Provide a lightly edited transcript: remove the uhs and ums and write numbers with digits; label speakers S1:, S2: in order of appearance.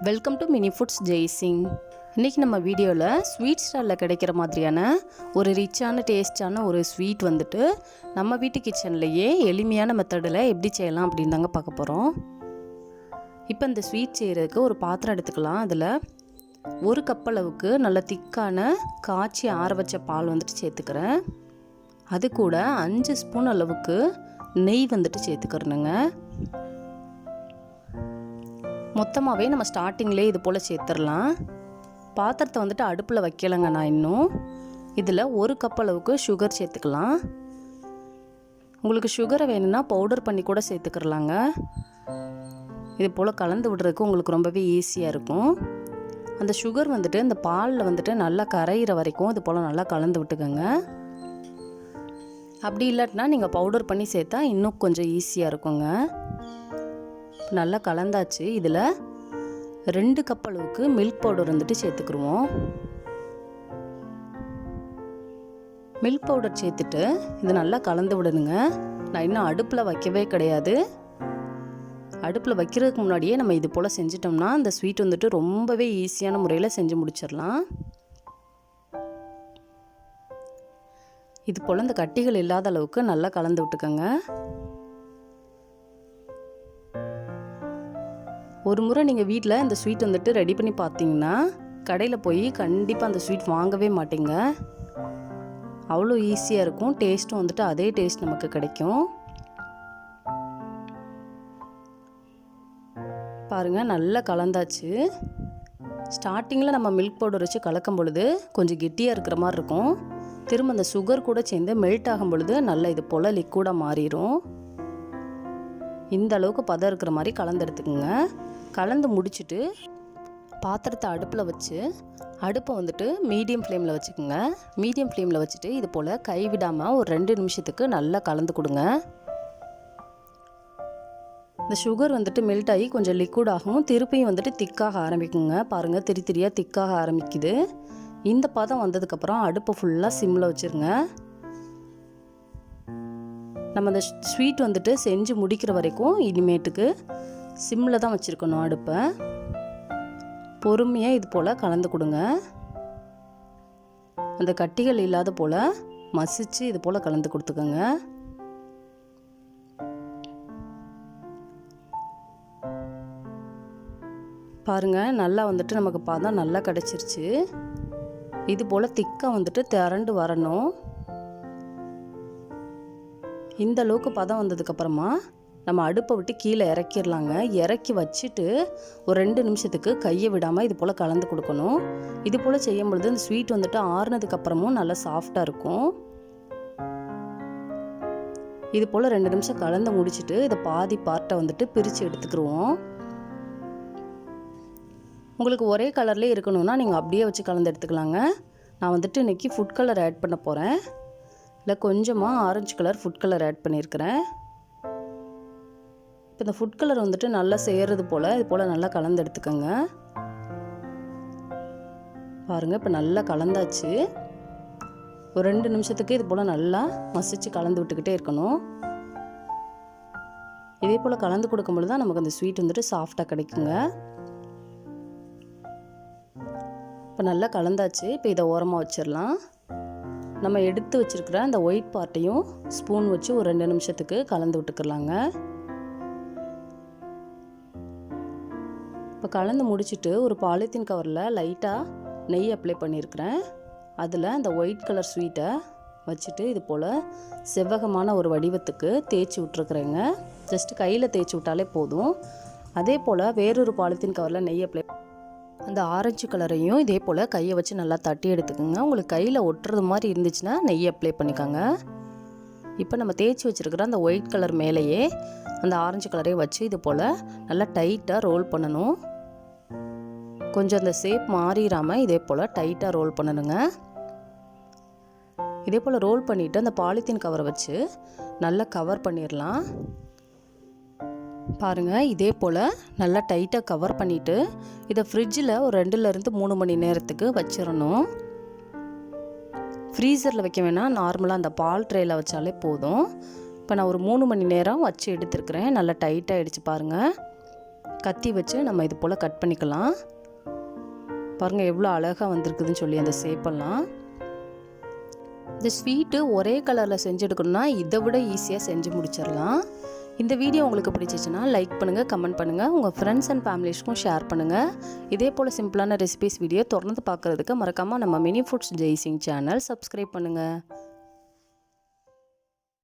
S1: Welcome to mini foods Jaisingh. இன்றைக்கி நம்ம வீடியோவில் ஸ்வீட் ஸ்டாலில் கிடைக்கிற மாதிரியான ஒரு ரிச்சான டேஸ்டான ஒரு ஸ்வீட் வந்துட்டு நம்ம வீட்டு கிச்சன்லேயே எளிமையான மெத்தடில் எப்படி செய்யலாம் அப்படின்னு தாங்க பார்க்க போகிறோம். இப்போ இந்த ஸ்வீட் செய்கிறதுக்கு ஒரு பாத்திரம் எடுத்துக்கலாம். அதில் ஒரு கப் அளவுக்கு நல்ல திக்கான காய்ச்சி ஆற வச்ச பால் வந்துட்டு சேர்த்துக்கிறேன். அது கூட 5 ஸ்பூன் அளவுக்கு நெய் வந்துட்டு சேர்த்துக்கிறணுங்க. மொத்தமாகவே நம்ம ஸ்டார்டிங்லேயே இது போல் சேர்த்துடலாம். பாத்திரத்தை வந்துட்டு அடுப்பில் வைக்கலைங்க நான் இன்னும். இதில் ஒரு கப் அளவுக்கு சுகர் சேர்த்துக்கலாம். உங்களுக்கு சுகரை வேணும்னா பவுடர் பண்ணி கூட சேர்த்துக்கிறலாங்க. இது போல் கலந்து விடுறதுக்கு உங்களுக்கு ரொம்பவே ஈஸியாக இருக்கும். அந்த சுகர் வந்துட்டு இந்த பாலில் வந்துட்டு நல்லா கரையிற வரைக்கும் இது போல் நல்லா கலந்து விட்டுக்கோங்க. அப்படி இல்லாட்டினா நீங்கள் பவுடர் பண்ணி சேர்த்தா இன்னும் கொஞ்சம் ஈஸியாக இருக்குங்க. நல்லா கலந்தாச்சு. இதில் 2 கப் அளவுக்கு மில்க் பவுடர் வந்துட்டு சேர்த்துக்குருவோம். மில்க் பவுடர் சேர்த்துட்டு இது நல்லா கலந்து விடணுங்க. நான் இன்னும் அடுப்பில் வைக்கவே கிடையாது. அடுப்பில் வைக்கிறதுக்கு முன்னாடியே நம்ம இது போல் செஞ்சிட்டோம்னா இந்த ஸ்வீட் வந்துட்டு ரொம்பவே ஈஸியான முறையில் செஞ்சு முடிச்சிடலாம். இது போல் இந்த கட்டிகள் இல்லாத அளவுக்கு நல்லா கலந்து விட்டுக்கோங்க. ஒரு முறை நீங்கள் வீட்டில் இந்த ஸ்வீட் வந்துட்டு ரெடி பண்ணி பார்த்தீங்கன்னா கடையில் போய் கண்டிப்பாக அந்த ஸ்வீட் வாங்கவே மாட்டீங்க. அவ்வளோ ஈஸியாக இருக்கும். டேஸ்ட்டும் வந்துட்டு அதே டேஸ்ட் நமக்கு கிடைக்கும். பாருங்கள், நல்லா கலந்தாச்சு. ஸ்டார்டிங்கில் நம்ம மில்க் பவுடர் வச்சு கலக்கும் பொழுது கொஞ்சம் கெட்டியாக இருக்கிற மாதிரி இருக்கும். திரும்ப அந்த சுகர் கூட சேர்ந்து மெல்ட் ஆகும் பொழுது நல்லா இது போல் லிக்விடாக மாறிடும். இந்த அளவுக்கு பதம் இருக்கிற மாதிரி கலந்து எடுத்துக்கோங்க. கலந்து முடிச்சுட்டு பாத்திரத்தை அடுப்பில் வச்சு அடுப்பை வந்துட்டு மீடியம் ஃப்ளேமில் வச்சுக்கோங்க. மீடியம் ஃப்ளேமில் வச்சுட்டு இது போல் கைவிடாமல் ஒரு 2 நிமிஷத்துக்கு நல்லா கலந்து கொடுங்க. இந்த சுகர் வந்துட்டு மெல்ட் ஆகி கொஞ்சம் லிக்விட் ஆகும். திருப்பியும் வந்துட்டு திக்காக ஆரம்பிக்குங்க. பாருங்கள், திரியாக திக்காக ஆரம்பிக்குது. இந்த பதம் வந்ததுக்கப்புறம் அடுப்பை ஃபுல்லாக சிம்மில் வச்சுருங்க. நம்ம அந்த ஸ்வீட் வந்துட்டு செஞ்சு முடிக்கிற வரைக்கும் இனிமேட்டுக்கு சிம்மில் தான் வச்சுருக்கணும் அடுப்பை. பொறுமையாக இது போல் கலந்து கொடுங்க. அந்த கட்டிகள் இல்லாத போல் மசிச்சு இது போல் கலந்து கொடுத்துக்கோங்க. பாருங்கள், நல்லா வந்துட்டு நமக்கு பதம் நல்லா கிடச்சிருச்சு. இது போல் திக்காக வந்துட்டு திரண்டு வரணும். இந்த அளவுக்கு பதம் வந்ததுக்கப்புறமா நம்ம அடுப்பை விட்டு கீழே இறக்கிடலாங்க. இறக்கி வச்சுட்டு ஒரு 2 நிமிஷத்துக்கு கையை விடாமல் இது போல் கலந்து கொடுக்கணும். இது போல் செய்யும் பொழுது இந்த ஸ்வீட் வந்துட்டு ஆறுனதுக்கப்புறமும் நல்லா சாஃப்டாக இருக்கும். இது போல் 2 நிமிஷம் கலந்து முடிச்சுட்டு இதை பாதி பார்ட்டை வந்துட்டு பிரித்து எடுத்துக்கிடுவோம். உங்களுக்கு ஒரே கலர்லேயே இருக்கணும்னா நீங்கள் அப்படியே வச்சு கலந்து எடுத்துக்கலாங்க. நான் வந்துட்டு இன்றைக்கி ஃபுட் கலர் ஆட் பண்ண போகிறேன். இல்லை கொஞ்சமாக orange colour food colour add பண்ணியிருக்கிறேன். இப்போ இந்த ஃபுட் கலர் வந்துட்டு நல்லா செய்கிறது போல் இது போல் நல்லா கலந்து எடுத்துக்கோங்க. பாருங்கள், இப்போ நல்லா கலந்தாச்சு. ஒரு 2 நிமிஷத்துக்கு இது போல் நல்லா மசிச்சு கலந்து விட்டுக்கிட்டே இருக்கணும். இதே போல் கலந்து கொடுக்கும்பொழுது தான் நமக்கு அந்த ஸ்வீட் வந்துட்டு சாஃப்டாக கிடைக்குங்க. இப்போ நல்லா கலந்தாச்சு. இப்போ இதை ஓரமாக வச்சிடலாம். நம்ம எடுத்து வச்சுருக்கிற அந்த ஒயிட் பார்ட்டையும் ஸ்பூன் வச்சு ஒரு 2 நிமிஷத்துக்கு கலந்து விட்டுக்கலாங்க. இப்போ கலந்து முடிச்சுட்டு ஒரு பாலித்தீன் கவரில் லைட்டாக நெய் அப்ளை பண்ணியிருக்கிறேன். அதில் அந்த ஒயிட் கலர் ஸ்வீட்டை வச்சுட்டு இது போல் செவ்வகமான ஒரு வடிவத்துக்கு தேய்ச்சி விட்ருக்குறேங்க. ஜஸ்ட்டு கையில் தேய்ச்சி விட்டாலே போதும். அதே போல் வேறொரு பாலித்தீன் கவரில் நெய் அப்ளை அந்த ஆரஞ்சு கலரையும் இதே போல் கையை வச்சு நல்லா தட்டி எடுத்துக்கோங்க. உங்களுக்கு கையில் ஒட்டுறது மாதிரி இருந்துச்சுன்னா நெய் அப்ளை பண்ணிக்கோங்க. இப்போ நம்ம தேய்ச்சி வச்சுருக்கிற அந்த ஒயிட் கலர் மேலேயே அந்த ஆரஞ்சு கலரையும் வச்சு இது போல் நல்லா டைட்டாக ரோல் பண்ணணும். கொஞ்சம் அந்த ஷேப் மாறிடாமல் இதே போல் டைட்டாக ரோல் பண்ணணுங்க. இதே போல் ரோல் பண்ணிவிட்டு அந்த பாலித்தீன் கவரை வச்சு நல்லா கவர் பண்ணிடலாம். பாருங்கள், இதே போல் நல்லா டைட்டாக கவர் பண்ணிவிட்டு இதை ஃப்ரிட்ஜில் ஒரு 2லேருந்து 3 மணி நேரத்துக்கு வச்சிடணும். ஃப்ரீசரில் வைக்க வேணால் நார்மலாக அந்த பால் ட்ரேயில் வச்சாலே போதும். இப்போ நான் ஒரு 3 மணி நேரம் வச்சு எடுத்துருக்கிறேன். நல்லா டைட்டாக ஆகிடுச்சு பாருங்கள். கத்தி வச்சு நம்ம இது போல் கட் பண்ணிக்கலாம். பாருங்கள் எவ்வளோ அழகாக வந்திருக்குதுன்னு சொல்லி அந்த ஷேப்பெல்லாம். இந்த ஸ்வீட்டு ஒரே கலரில் செஞ்சு எடுக்கணும்னா இதை விட ஈஸியாக செஞ்சு முடிச்சிடலாம். இந்த வீடியோ உங்களுக்கு பிடிச்சிச்சுன்னா லைக் பண்ணுங்கள், கமெண்ட் பண்ணுங்கள், உங்கள் ஃப்ரெண்ட்ஸ் அண்ட் ஃபேமிலிஸ்க்கும் ஷேர் பண்ணுங்கள். இதே போல் சிம்பிளான ரெசிபிஸ் வீடியோ தொடர்ந்து பார்க்குறதுக்கு மறக்காமல் நம்ம mini foods Jaisingh channel subscribe பண்ணுங்கள்.